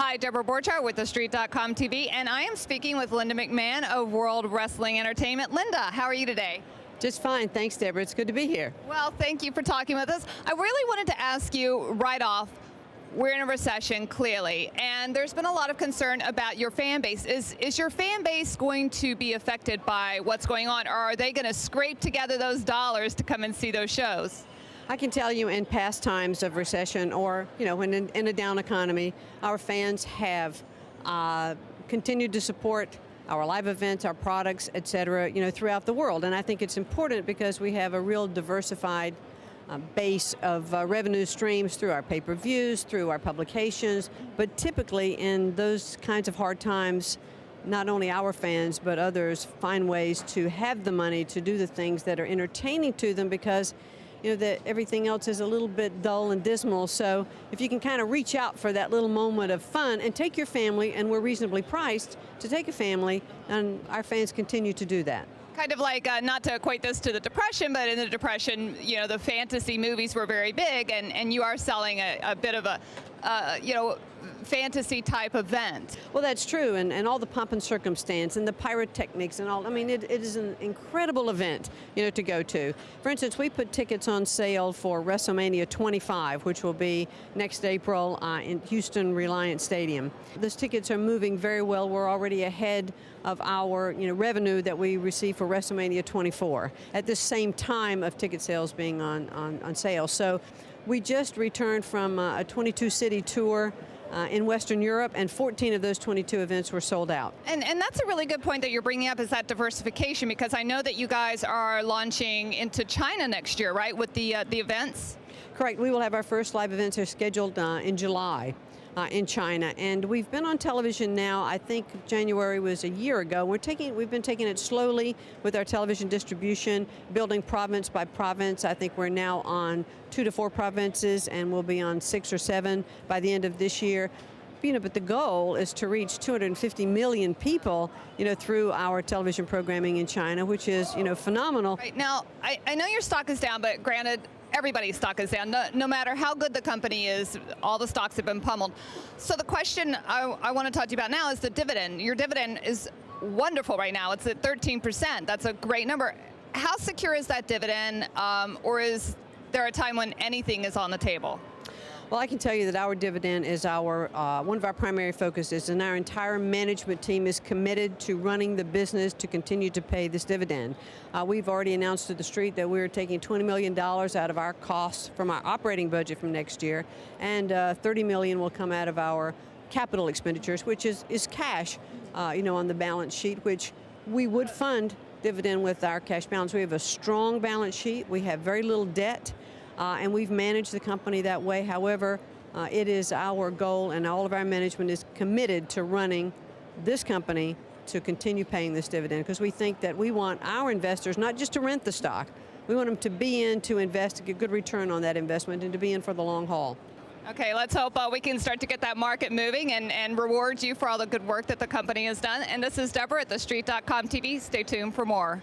Hi, Deborah Borchardt with TheStreet.com TV, and I am speaking with Linda McMahon of World Wrestling Entertainment. Linda, how are you today? Just fine, thanks Deborah, it's good to be here. Well, thank you for talking with us. I really wanted to ask you right off, we're in a recession, clearly, and there's been a lot of concern about your fan base. Is your fan base going to be affected by what's going on, or are they going to scrape together those dollars to come and see those shows? I can tell you in past times of recession or, when in a down economy, our fans have continued to support our live events, our products, et cetera, throughout the world. And I think it's important because we have a real diversified base of revenue streams through our pay-per-views, through our publications, but typically in those kinds of hard times, not only our fans but others find ways to have the money to do the things that are entertaining to them because that everything else is a little bit dull and dismal. So if you can kind of reach out for that little moment of fun and take your family, and we're reasonably priced to take a family, and our fans continue to do that. Kind of like, not to equate this to the Depression, but in the Depression, the fantasy movies were very big, and you are selling a bit of a, fantasy type event. Well, that's true, and all the pomp and circumstance and the pyrotechnics and all. I mean, it is an incredible event, to go to. For instance, we put tickets on sale for WrestleMania 25, which will be next April in Houston Reliant Stadium. Those tickets are moving very well. We're already ahead of our revenue that we receive for WrestleMania 24 at the same time of ticket sales being on sale. So we just returned from a 22-city tour in Western Europe, and 14 of those 22 events were sold out. And that's a really good point that you're bringing up, is that diversification, because I know that you guys are launching into China next year, right, with the events? Correct. We will have our first live events are scheduled in July. In China, and we've been on television now. I think January was a year ago. We've been taking it slowly with our television distribution, building province by province. I think we're now on 2 to 4 provinces, and we'll be on 6 or 7 by the end of this year. But the goal is to reach 250 million people, through our television programming in China, which is, phenomenal. Right now, I know your stock is down, but granted, everybody's stock is down. No matter how good the company is, all the stocks have been pummeled. So the question I want to talk to you about now is the dividend. Your dividend is wonderful right now. It's at 13%. That's a great number. How secure is that dividend, or is there a time when anything is on the table? Well, I can tell you that our dividend is one of our primary focuses, and our entire management team is committed to running the business to continue to pay this dividend. We've already announced to the street that we're taking $20 million out of our costs from our operating budget from next year, and $30 million will come out of our capital expenditures, which is cash, on the balance sheet, which we would fund dividend with our cash balance. We have a strong balance sheet. We have very little debt. And we've managed the company that way. However, it is our goal, and all of our management is committed to running this company to continue paying this dividend, because we think that we want our investors not just to rent the stock, we want them to be in to invest, to get good return on that investment, and to be in for the long haul. Okay, let's hope we can start to get that market moving and reward you for all the good work that the company has done. And this is Deborah at TheStreet.com TV. Stay tuned for more.